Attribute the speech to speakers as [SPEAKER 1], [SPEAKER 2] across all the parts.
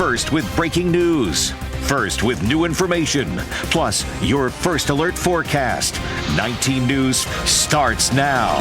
[SPEAKER 1] First with breaking news. First with new information. Plus, your first alert forecast. 19 News starts now.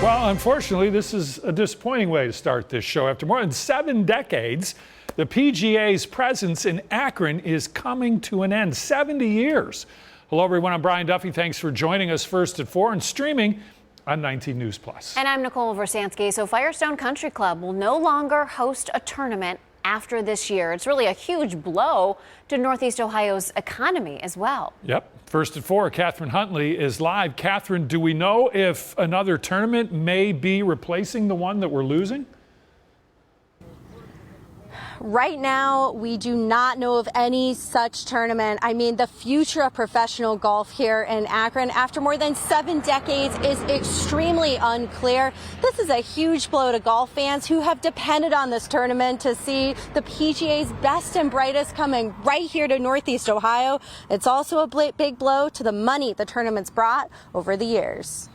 [SPEAKER 2] Well, unfortunately, this is a disappointing way to start this show. After more than 7 decades, the PGA's presence in Akron is coming to an end. 70 years. Hello, everyone. I'm Brian Duffy. Thanks for joining us first at 4 and streaming on 19 News Plus.
[SPEAKER 3] And I'm Nicole Versansky. So Firestone Country Club will no longer host a tournament after this year. It's really a huge blow to Northeast Ohio's economy as well.
[SPEAKER 2] Yep. First at 4, Catherine Huntley is live. Catherine, do we know if another tournament may be replacing the one that we're losing?
[SPEAKER 4] Right now, we do not know of any such tournament. I mean, the future of professional golf here in Akron, after more than 7 decades, is extremely unclear. This is a huge blow to golf fans who have depended on this tournament to see the PGA's best and brightest coming right here to Northeast Ohio. It's also a big blow to the money the tournament's brought over the years.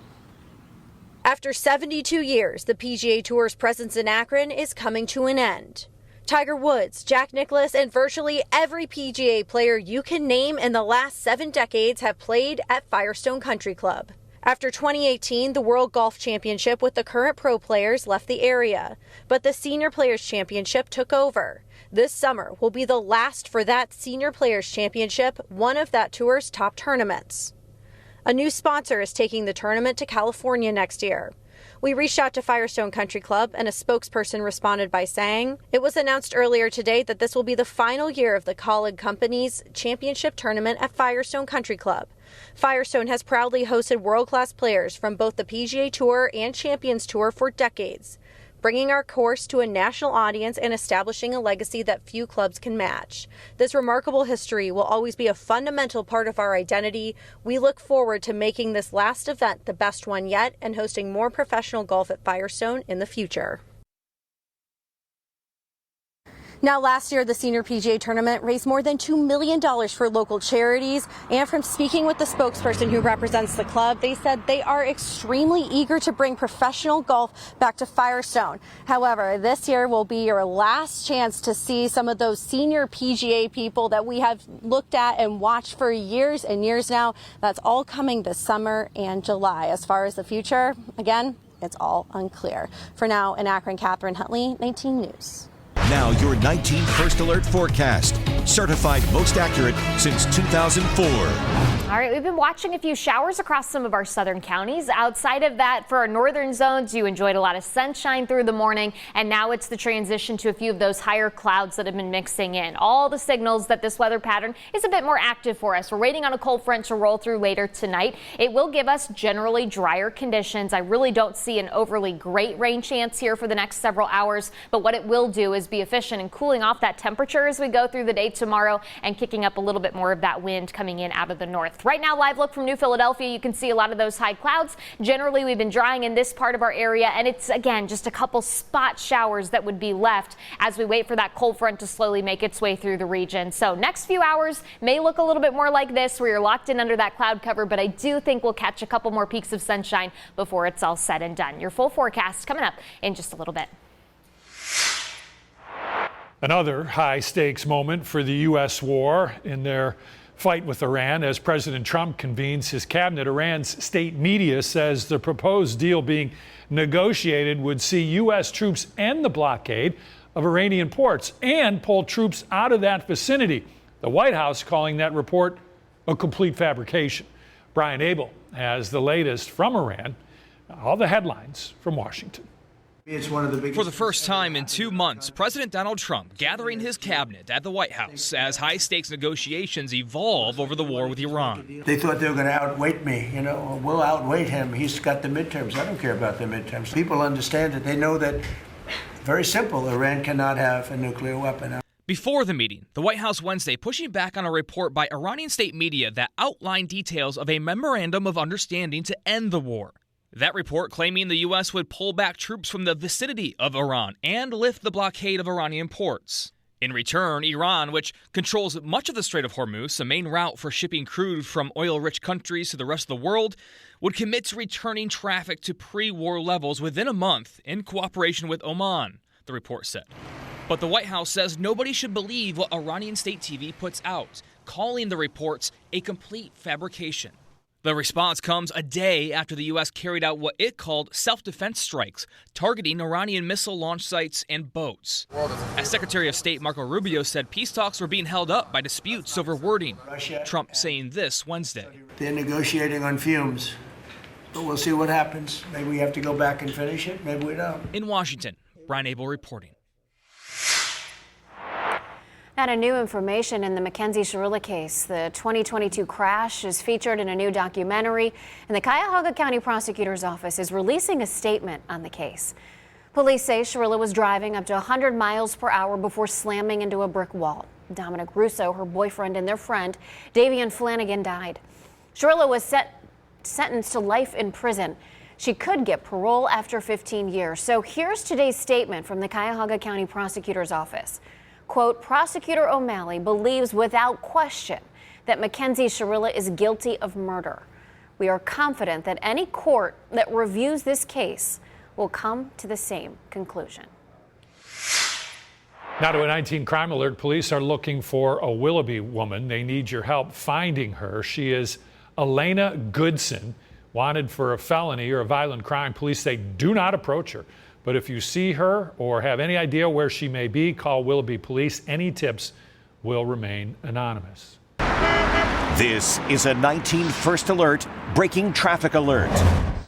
[SPEAKER 4] After 72 years, the PGA Tour's presence in Akron is coming to an end. Tiger Woods, Jack Nicklaus, and virtually every PGA player you can name in the last 7 decades have played at Firestone Country Club. After 2018, the World Golf Championship with the current pro players left the area, but the Senior Players Championship took over. This summer will be the last for that Senior Players Championship, one of that tour's top tournaments. A new sponsor is taking the tournament to California next year. We reached out to Firestone Country Club, and a spokesperson responded by saying, "It was announced earlier today that this will be the final year of the Colleague Company's championship tournament at Firestone Country Club. Firestone has proudly hosted world-class players from both the PGA Tour and Champions Tour for decades, bringing our course to a national audience and establishing a legacy that few clubs can match. This remarkable history will always be a fundamental part of our identity. We look forward to making this last event the best one yet and hosting more professional golf at Firestone in the future." Now, last year, the Senior PGA Tournament raised more than $2 million for local charities. And from speaking with the spokesperson who represents the club, they said they are extremely eager to bring professional golf back to Firestone. However, this year will be your last chance to see some of those senior PGA people that we have looked at and watched for years and years now. That's all coming this summer and July. As far as the future, again, it's all unclear. For now, in Akron, Catherine Huntley, 19 News.
[SPEAKER 1] Now your 19 First Alert forecast. Certified most accurate since 2004.
[SPEAKER 3] All right, we've been watching a few showers across some of our southern counties. Outside of that, for our northern zones, you enjoyed a lot of sunshine through the morning, and now it's the transition to a few of those higher clouds that have been mixing in. All the signals that this weather pattern is a bit more active for us. We're waiting on a cold front to roll through later tonight. It will give us generally drier conditions. I really don't see an overly great rain chance here for the next several hours, but what it will do is be efficient in cooling off that temperature as we go through the day tomorrow and kicking up a little bit more of that wind coming in out of the north. Right now, live look from New Philadelphia, you can see a lot of those high clouds. Generally, we've been drying in this part of our area, and it's, again, just a couple spot showers that would be left as we wait for that cold front to slowly make its way through the region. So next few hours may look a little bit more like this, where you're locked in under that cloud cover, but I do think we'll catch a couple more peaks of sunshine before it's all said and done. Your full forecast coming up in just a little bit.
[SPEAKER 2] Another high-stakes moment for the U.S. war in their fight with Iran as President Trump convenes his cabinet. Iran's state media says the proposed deal being negotiated would see U.S. troops end the blockade of Iranian ports and pull troops out of that vicinity. The White House calling that report a complete fabrication. Brian Abel has the latest from Iran. All the headlines from Washington.
[SPEAKER 5] It's one of the biggest. For the first time in 2 months, President Donald Trump gathering his cabinet at the White House as high-stakes negotiations evolve over the war with Iran.
[SPEAKER 6] They thought they were going to outweight me. You know, we'll outweight him. He's got the midterms. I don't care about the midterms. People understand it. They know that, very simple, Iran cannot have a nuclear weapon.
[SPEAKER 5] Before the meeting, the White House Wednesday pushing back on a report by Iranian state media that outlined details of a memorandum of understanding to end the war. That report claiming the U.S. would pull back troops from the vicinity of Iran and lift the blockade of Iranian ports. In return, Iran, which controls much of the Strait of Hormuz, a main route for shipping crude from oil-rich countries to the rest of the world, would commit to returning traffic to pre-war levels within a month in cooperation with Oman, the report said. But the White House says nobody should believe what Iranian state TV puts out, calling the reports a complete fabrication. The response comes a day after the U.S. carried out what it called self-defense strikes, targeting Iranian missile launch sites and boats. As Secretary of State Marco Rubio said peace talks were being held up by disputes over wording. Trump saying this Wednesday.
[SPEAKER 6] They're negotiating on fumes, but we'll see what happens. Maybe we have to go back and finish it. Maybe we don't.
[SPEAKER 5] In Washington, Brian Abel reporting.
[SPEAKER 3] Now, new information in the Mackenzie Shirilla case. The 2022 crash is featured in a new documentary, and the Cuyahoga County Prosecutor's Office is releasing a statement on the case. Police say Shirilla was driving up to 100 miles per hour before slamming into a brick wall. Dominic Russo, her boyfriend, and their friend, Davian Flanagan, died. Shirilla was sentenced to life in prison. She could get parole after 15 years. So here's today's statement from the Cuyahoga County Prosecutor's Office. Quote, Prosecutor O'Malley believes without question that Mackenzie Shirilla is guilty of murder. We are confident that any court that reviews this case will come to the same conclusion.
[SPEAKER 2] Now to a 19 crime alert. Police are looking for a Willoughby woman. They need your help finding her. She is Elena Goodson, wanted for a felony or a violent crime. Police say do not approach her. But if you see her or have any idea where she may be, call Willoughby Police. Any tips will remain anonymous.
[SPEAKER 1] This is a 19 First Alert breaking traffic alert.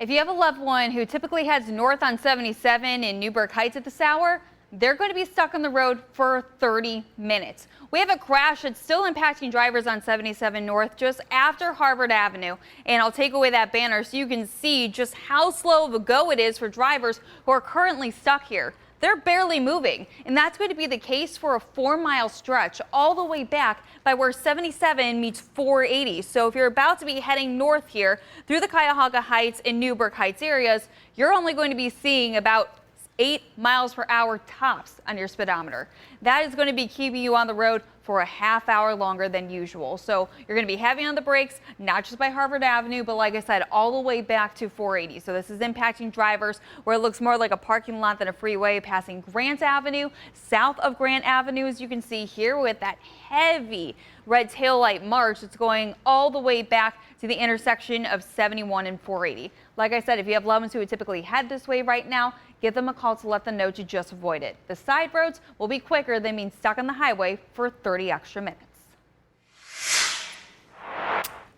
[SPEAKER 7] If you have a loved one who typically heads north on 77 in Newburgh Heights at this hour, they're going to be stuck on the road for 30 minutes. We have a crash that's still impacting drivers on 77 North just after Harvard Avenue. And I'll take away that banner so you can see just how slow of a go it is for drivers who are currently stuck here. They're barely moving, and that's going to be the case for a 4-mile stretch all the way back by where 77 meets 480. So if you're about to be heading north here through the Cuyahoga Heights and Newburgh Heights areas, you're only going to be seeing about 8 miles per hour tops on your speedometer. That is going to be keeping you on the road for a half hour longer than usual. So you're going to be heavy on the brakes, not just by Harvard Avenue, but like I said, all the way back to 480. So this is impacting drivers where it looks more like a parking lot than a freeway, passing Grant Avenue, south of Grant Avenue, as you can see here with that heavy red taillight march. It's going all the way back to the intersection of 71 and 480. Like I said, if you have loved ones who would typically head this way right now, give them a call to let them know to just avoid it. The side roads will be quicker than being stuck on the highway for 30 extra minutes.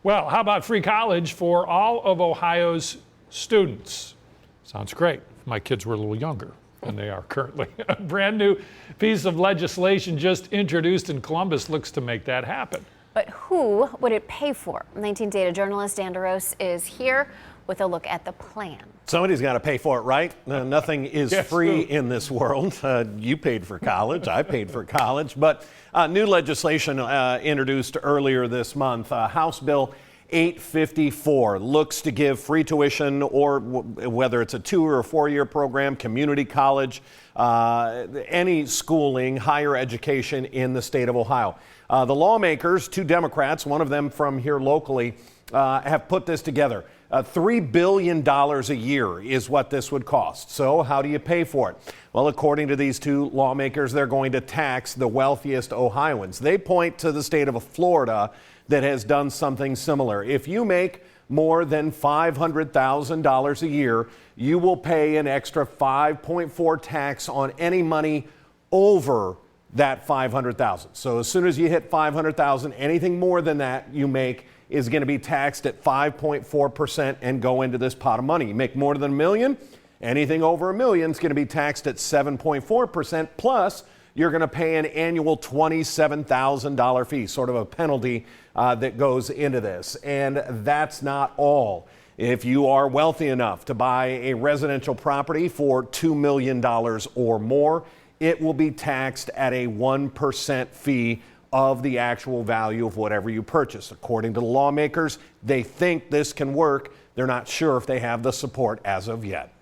[SPEAKER 2] Well, how about free college for all of Ohio's students? Sounds great if my kids were a little younger than they are currently. A brand new piece of legislation just introduced in Columbus looks to make that happen.
[SPEAKER 3] But who would it pay for? 19 Data journalist Dan DeRose is here with a look at the plan.
[SPEAKER 8] Somebody's got to pay for it, right? Nothing is free in this world. You paid for college. I paid for college. But new legislation introduced earlier this month, House Bill 854, looks to give free tuition, or whether it's a 2 or 4 year program, community college, any schooling, higher education in the state of Ohio. The lawmakers, 2 Democrats, one of them from here locally, have put this together. $3 billion a year is what this would cost. So how do you pay for it? Well, according to these 2 lawmakers, they're going to tax the wealthiest Ohioans. They point to the state of Florida that has done something similar. If you make more than $500,000 a year, you will pay an extra 5.4 tax on any money over that $500,000. So as soon as you hit $500,000, anything more than that you make is going to be taxed at 5.4% and go into this pot of money. You make more than $1 million, anything over $1 million is going to be taxed at 7.4%, plus you're going to pay an annual $27,000 fee, sort of a penalty that goes into this. And that's not all. If you are wealthy enough to buy a residential property for $2 million or more, it will be taxed at a 1% fee of the actual value of whatever you purchase. According to the lawmakers, they think this can work. They're not sure if they have the support as of yet.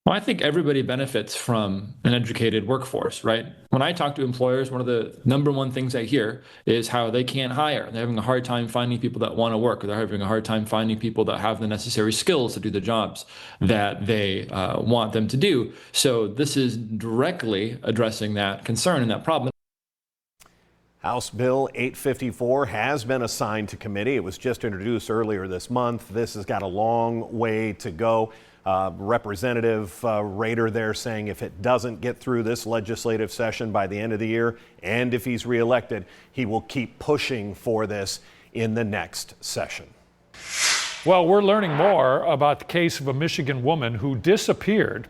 [SPEAKER 9] Well, I think everybody benefits from an educated workforce, right? When I talk to employers, one of the number one things I hear is how they can't hire. They're having a hard time finding people that want to work, or they're having a hard time finding people that have the necessary skills to do the jobs that they want them to do. So this is directly addressing that concern and that problem.
[SPEAKER 8] House Bill 854 has been assigned to committee. It was just introduced earlier this month. This has got a long way to go. Representative Rader there saying if it doesn't get through this legislative session by the end of the year, and if he's reelected, he will keep pushing for this in the next session.
[SPEAKER 2] Well, we're learning more about the case of a Michigan woman who disappeared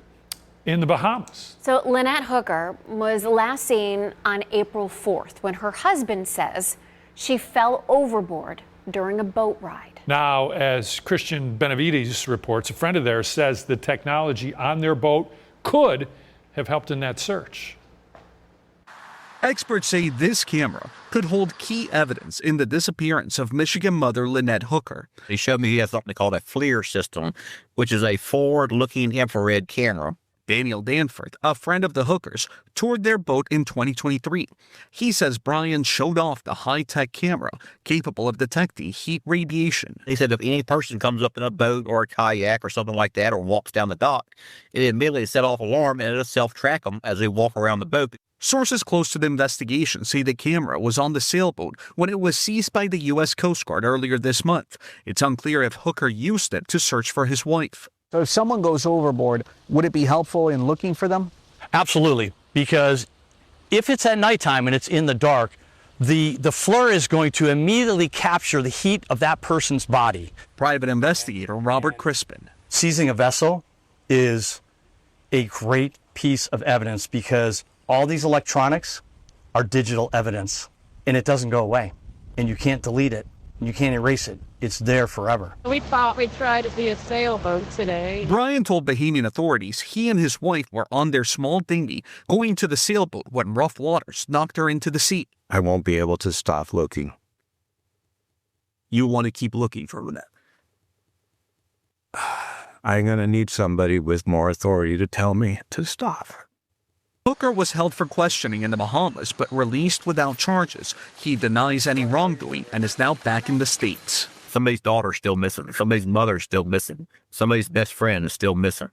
[SPEAKER 2] in the Bahamas.
[SPEAKER 10] So Lynette Hooker was last seen on April 4th when her husband says she fell overboard during a boat ride.
[SPEAKER 2] Now, as Christian Benavides reports, a friend of theirs says the technology on their boat could have helped in that search.
[SPEAKER 11] Experts say this camera could hold key evidence in the disappearance of Michigan mother Lynette Hooker.
[SPEAKER 12] He showed me he has something called a FLIR system, which is a forward-looking infrared camera.
[SPEAKER 11] Daniel Danforth, a friend of the Hookers, toured their boat in 2023. He says Brian showed off the high-tech camera capable of detecting heat radiation.
[SPEAKER 12] He said if any person comes up in a boat or a kayak or something like that or walks down the dock, it immediately set off alarm and it'll self-track them as they walk around the boat.
[SPEAKER 11] Sources close to the investigation say the camera was on the sailboat when it was seized by the U.S. Coast Guard earlier this month. It's unclear if Hooker used it to search for his wife.
[SPEAKER 13] So if someone goes overboard, would it be helpful in looking for them?
[SPEAKER 14] Absolutely, because if it's at nighttime and it's in the dark, the FLIR is going to immediately capture the heat of that person's body.
[SPEAKER 11] Private investigator Robert Crispin.
[SPEAKER 14] Seizing a vessel is a great piece of evidence because all these electronics are digital evidence, and it doesn't go away, and you can't delete it, and you can't erase it. It's there forever.
[SPEAKER 15] We thought we'd try to be a sailboat today.
[SPEAKER 11] Brian told Bahamian authorities he and his wife were on their small dinghy going to the sailboat when rough waters knocked her into the sea.
[SPEAKER 16] I won't be able to stop looking.
[SPEAKER 11] You want to keep looking for Lynette?
[SPEAKER 16] I'm going to need somebody with more authority to tell me to stop.
[SPEAKER 11] Hooker was held for questioning in the Bahamas but released without charges. He denies any wrongdoing and is now back in the States.
[SPEAKER 12] Somebody's daughter's still missing. Somebody's mother's still missing. Somebody's best friend is still missing.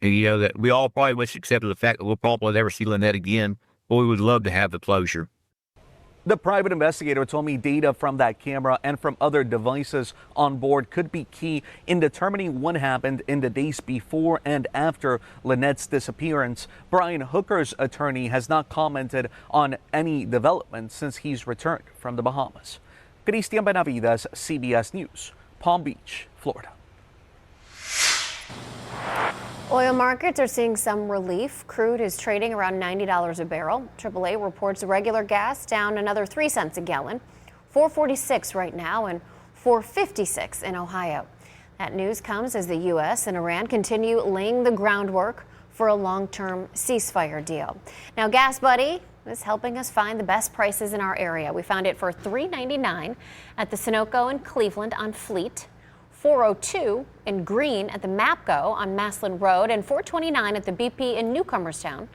[SPEAKER 12] And you know that we all probably wish accepted the fact that we'll probably never see Lynette again, but we would love to have the closure.
[SPEAKER 17] The private investigator told me data from that camera and from other devices on board could be key in determining what happened in the days before and after Lynette's disappearance. Brian Hooker's attorney has not commented on any developments since he's returned from the Bahamas. Christian Benavides, CBS News, Palm Beach, Florida.
[SPEAKER 10] Oil markets are seeing some relief. Crude is trading around $90 a barrel. AAA reports regular gas down another 3 cents a gallon, $4.46 right now and $4.56 in Ohio. That news comes as the U.S. and Iran continue laying the groundwork for a long-term ceasefire deal. Now, Gas Buddy is helping us find the best prices in our area. We found it for $3.99 at the Sunoco in Cleveland on Fleet, $4.02 in Green at the Mapco on Maslin Road, and $4.29 at the BP in Newcomerstown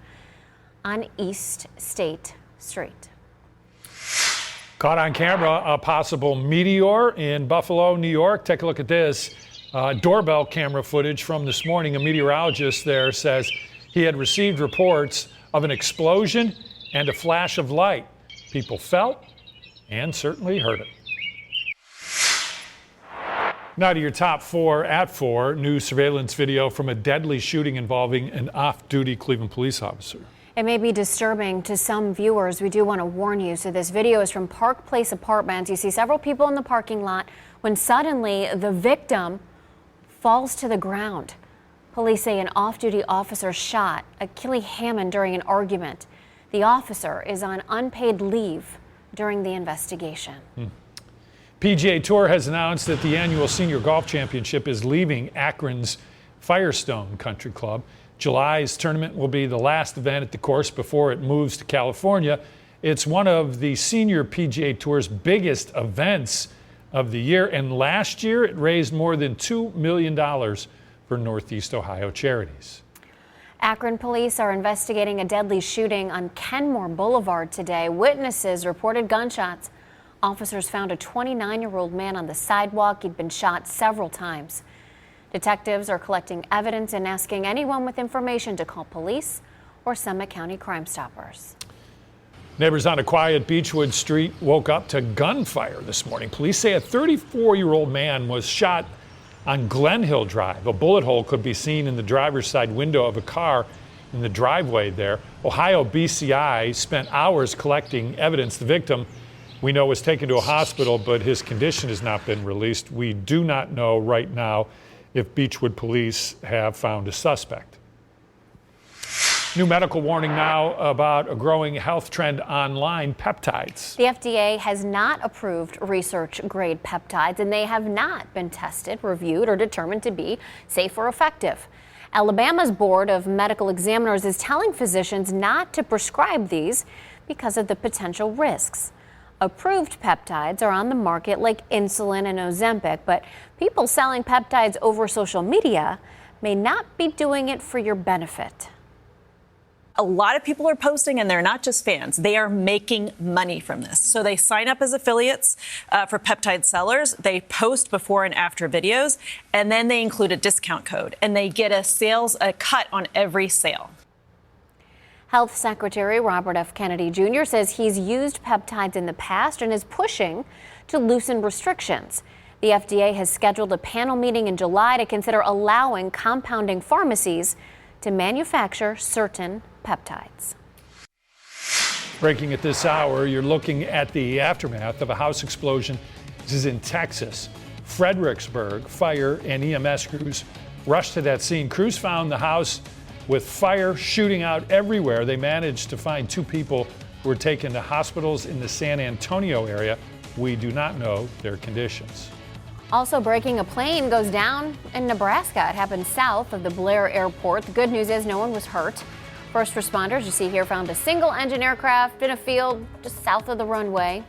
[SPEAKER 10] on East State Street.
[SPEAKER 2] Caught on camera, a possible meteor in Buffalo, New York. Take a look at this. Doorbell camera footage from this morning. A meteorologist there says he had received reports of an explosion and a flash of light. People felt and certainly heard it. Now to your top four at 4. New surveillance video from a deadly shooting involving an off-duty Cleveland police officer.
[SPEAKER 10] It may be disturbing to some viewers. We do want to warn you. So this video is from Park Place Apartments. You see several people in the parking lot when suddenly the victim falls to the ground. Police say an off-duty officer shot Achille Hammond during an argument. The officer is on unpaid leave during the investigation.
[SPEAKER 2] PGA Tour has announced that the annual Senior Golf Championship is leaving Akron's Firestone Country Club. July's tournament will be the last event at the course before it moves to California. It's one of the Senior PGA Tour's biggest events of the year, and last year it raised more than $2 million for Northeast Ohio charities.
[SPEAKER 10] Akron police are investigating a deadly shooting on Kenmore Boulevard today. Witnesses reported gunshots. Officers found a 29-year-old man on the sidewalk. He'd been shot several times. Detectives are collecting evidence and asking anyone with information to call police or Summit County Crime Stoppers.
[SPEAKER 2] Neighbors on a quiet Beechwood Street woke up to gunfire this morning. Police say a 34-year-old man was shot on Glen Hill Drive. A bullet hole could be seen in the driver's side window of a car in the driveway there. Ohio BCI spent hours collecting evidence. The victim, we know, was taken to a hospital, but his condition has not been released. We do not know right now if Beechwood police have found a suspect. New medical warning now about a growing health trend online: peptides.
[SPEAKER 10] The FDA has not approved research-grade peptides, and they have not been tested, reviewed, or determined to be safe or effective. Alabama's Board of Medical Examiners is telling physicians not to prescribe these because of the potential risks. Approved peptides are on the market like insulin and Ozempic, but people selling peptides over social media may not be doing it for your benefit.
[SPEAKER 18] A lot of people are posting, and they're not just fans. They are making money from this. So they sign up as affiliates for peptide sellers. They post before and after videos, and then they include a discount code, and they get a cut on every sale.
[SPEAKER 10] Health Secretary Robert F. Kennedy Jr. says he's used peptides in the past and is pushing to loosen restrictions. The FDA has scheduled a panel meeting in July to consider allowing compounding pharmacies to manufacture certain peptides.
[SPEAKER 2] Breaking at this hour, you're looking at the aftermath of a house explosion. This is in Texas. Fredericksburg fire and EMS crews rushed to that scene. Crews found the house with fire shooting out everywhere. They managed to find 2 people who were taken to hospitals in the San Antonio area. We do not know their conditions.
[SPEAKER 10] Also breaking, a plane goes down in Nebraska. It happened south of the Blair Airport. The good news is no one was hurt. First responders, you see here, found a single-engine aircraft in a field just south of the runway.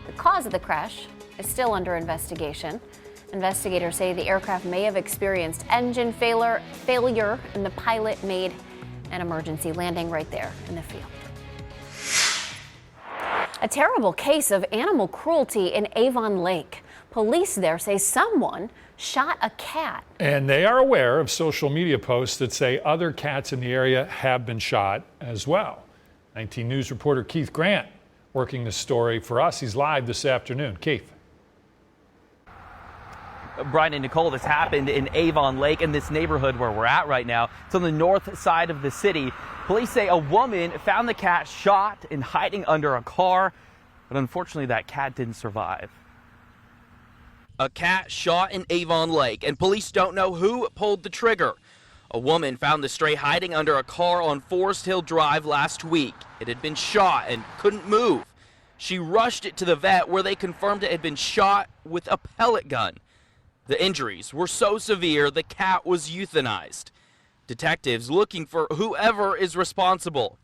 [SPEAKER 10] The cause of the crash is still under investigation. Investigators say the aircraft may have experienced engine failure, and the pilot made an emergency landing right there in the field. A terrible case of animal cruelty in Avon Lake. Police there say someone shot a cat.
[SPEAKER 2] And they are aware of social media posts that say other cats in the area have been shot as well. 19 News reporter Keith Grant working the story for us. He's live this afternoon. Keith.
[SPEAKER 19] Brian and Nicole, this happened in Avon Lake, in this neighborhood where we're at right now. It's on the north side of the city. Police say a woman found the cat shot and hiding under a car, but unfortunately that cat didn't survive.
[SPEAKER 20] A cat shot in Avon Lake, and police don't know who pulled the trigger. A woman found the stray hiding under a car on Forest Hill Drive last week. It had been shot and couldn't move. She rushed it to the vet, where they confirmed it had been shot with a pellet gun. The injuries were so severe, the cat was euthanized. Detectives looking for whoever is responsible.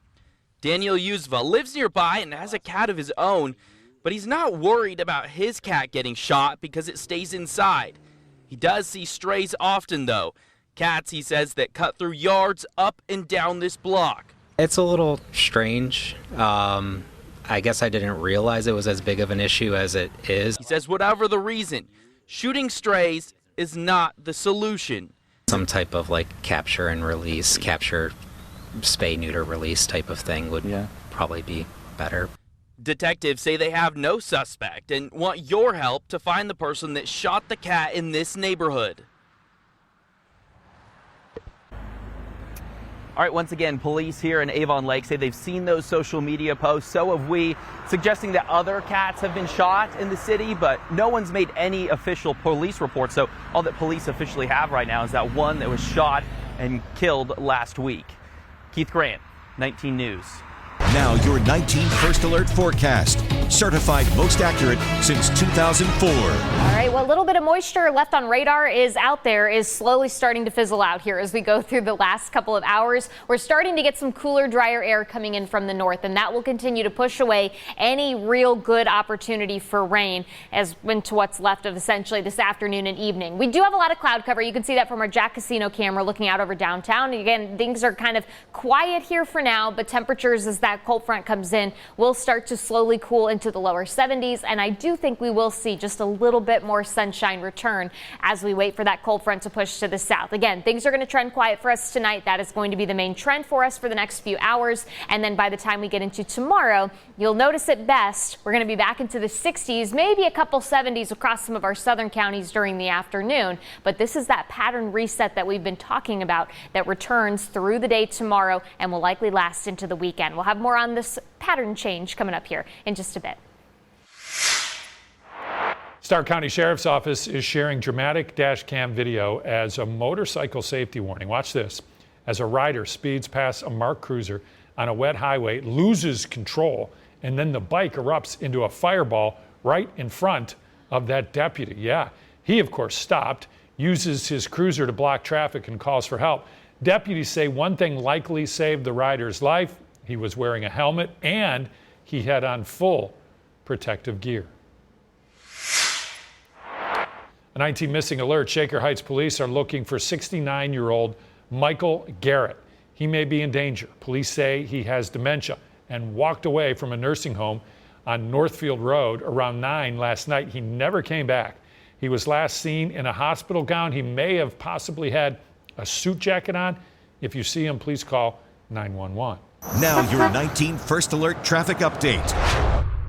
[SPEAKER 20] Daniel Yuzva lives nearby and has a cat of his own, but he's not worried about his cat getting shot because it stays inside. He does see strays often, though. Cats, he says, that cut through yards up and down this block.
[SPEAKER 21] It's a little strange. I guess I didn't realize it was as big of an issue as it is.
[SPEAKER 20] He says whatever the reason, shooting strays is not the solution.
[SPEAKER 21] Some type of capture and release, capture, spay, neuter, release type of thing would probably be better.
[SPEAKER 20] Detectives say they have no suspect and want your help to find the person that shot the cat in this neighborhood.
[SPEAKER 19] All right, once again, police here in Avon Lake say they've seen those social media posts. So have we, suggesting that other cats have been shot in the city, but no one's made any official police reports. So all that police officially have right now is that one that was shot and killed last week. Keith Grant, 19 News.
[SPEAKER 1] Now your 19 First Alert forecast. Certified most accurate since 2004.
[SPEAKER 3] All right, well, a little bit of moisture left on radar is out there is slowly starting to fizzle out here as we go through the last couple of hours. We're starting to get some cooler, drier air coming in from the north, and that will continue to push away any real good opportunity for rain as into what's left of essentially this afternoon and evening. We do have a lot of cloud cover. You can see that from our Jack Casino camera looking out over downtown. Again, things are kind of quiet here for now, but temperatures as that cold front comes in will start to slowly cool into the lower 70s, and I do think we will see just a little bit more sunshine return as we wait for that cold front to push to the south. Again, things are going to trend quiet for us tonight. That is going to be the main trend for us for the next few hours, and then by the time we get into tomorrow, you'll notice at best we're going to be back into the 60s, maybe a couple 70s across some of our southern counties during the afternoon, but this is that pattern reset that we've been talking about that returns through the day tomorrow and will likely last into the weekend. We'll have more on this pattern change coming up here in just a bit.
[SPEAKER 2] Stark County Sheriff's Office is sharing dramatic dash cam video as a motorcycle safety warning. Watch this. As a rider speeds past a marked cruiser on a wet highway, loses control, and then the bike erupts into a fireball right in front of that deputy. Yeah, he of course stopped, uses his cruiser to block traffic and calls for help. Deputies say one thing likely saved the rider's life. He was wearing a helmet and he had on full protective gear. A 19 missing alert. Shaker Heights police are looking for 69-year-old Michael Garrett. He may be in danger. Police say he has dementia and walked away from a nursing home on Northfield Road around 9 last night. He never came back. He was last seen in a hospital gown. He may have possibly had a suit jacket on. If you see him, please call 911.
[SPEAKER 1] Now your 19 First Alert traffic update.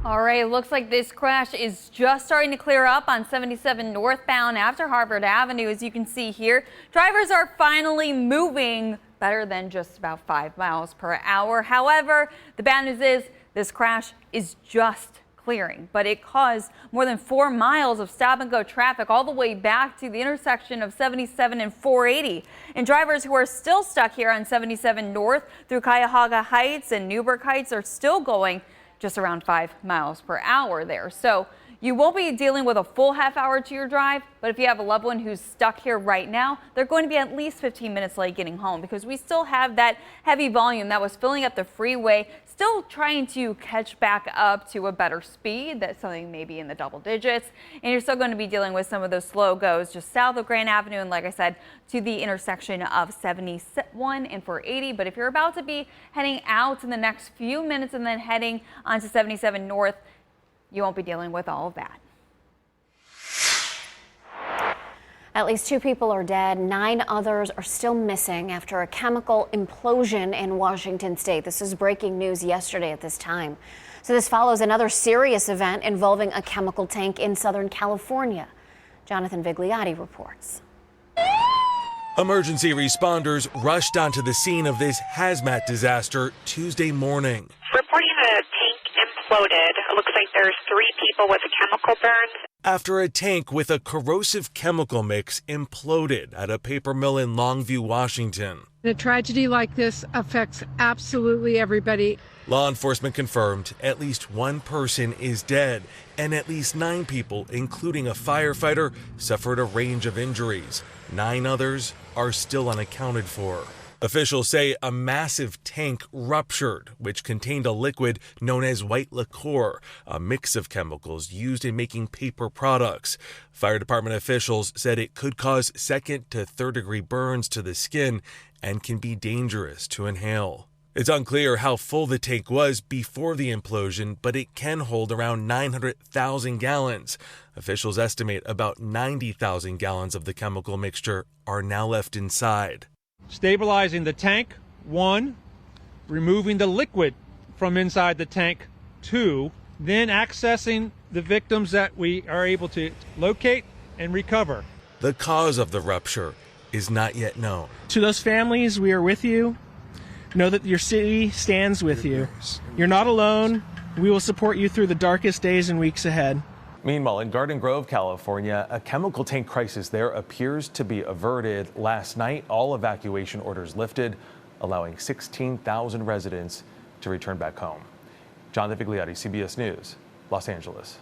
[SPEAKER 7] All right, looks like this crash is just starting to clear up on 77 northbound after Harvard Avenue. As you can see here, drivers are finally moving better than just about 5 miles per hour. However, the bad news is this crash is just clearing, but it caused more than 4 miles of stop and go traffic all the way back to the intersection of 77 and 480. And drivers who are still stuck here on 77 north through Cuyahoga Heights and Newburgh Heights are still going just around 5 miles per hour there. So you won't be dealing with a full half hour to your drive, but if you have a loved one who's stuck here right now, they're going to be at least 15 minutes late getting home because we still have that heavy volume that was filling up the freeway, still trying to catch back up to a better speed. That's something maybe in the double digits. And you're still going to be dealing with some of those slow goes just south of Grand Avenue and, like I said, to the intersection of 71 and 480. But if you're about to be heading out in the next few minutes and then heading onto 77 north, you won't be dealing with all of that.
[SPEAKER 10] At least 2 people are dead. 9 others are still missing after a chemical implosion in Washington state. This is breaking news yesterday at this time. So this follows another serious event involving a chemical tank in Southern California. Jonathan Vigliotti reports.
[SPEAKER 4] Emergency responders rushed onto the scene of this hazmat disaster Tuesday morning.
[SPEAKER 22] Reporting the tank imploded. It looks like there's 3 people with chemical burns.
[SPEAKER 4] After a tank with a corrosive chemical mix imploded at a paper mill in Longview, Washington.
[SPEAKER 15] A tragedy like this affects absolutely everybody.
[SPEAKER 4] Law enforcement confirmed at least 1 person is dead and at least 9 people, including a firefighter, suffered a range of injuries. 9 others are still unaccounted for. Officials say a massive tank ruptured, which contained a liquid known as white liqueur, a mix of chemicals used in making paper products. Fire department officials said it could cause 2nd to 3rd degree burns to the skin and can be dangerous to inhale. It's unclear how full the tank was before the implosion, but it can hold around 900,000 gallons. Officials estimate about 90,000 gallons of the chemical mixture are now left inside.
[SPEAKER 23] Stabilizing the tank, 1, removing the liquid from inside the tank, 2, then accessing the victims that we are able to locate and recover.
[SPEAKER 4] The cause of the rupture is not yet known.
[SPEAKER 24] To those families, we are with you. Know that your city stands with you. You're not alone. We will support you through the darkest days and weeks ahead.
[SPEAKER 25] Meanwhile, in Garden Grove, California, a chemical tank crisis there appears to be averted. Last night, all evacuation orders lifted, allowing 16,000 residents to return back home. Jonathan Vigliotti, CBS News, Los Angeles.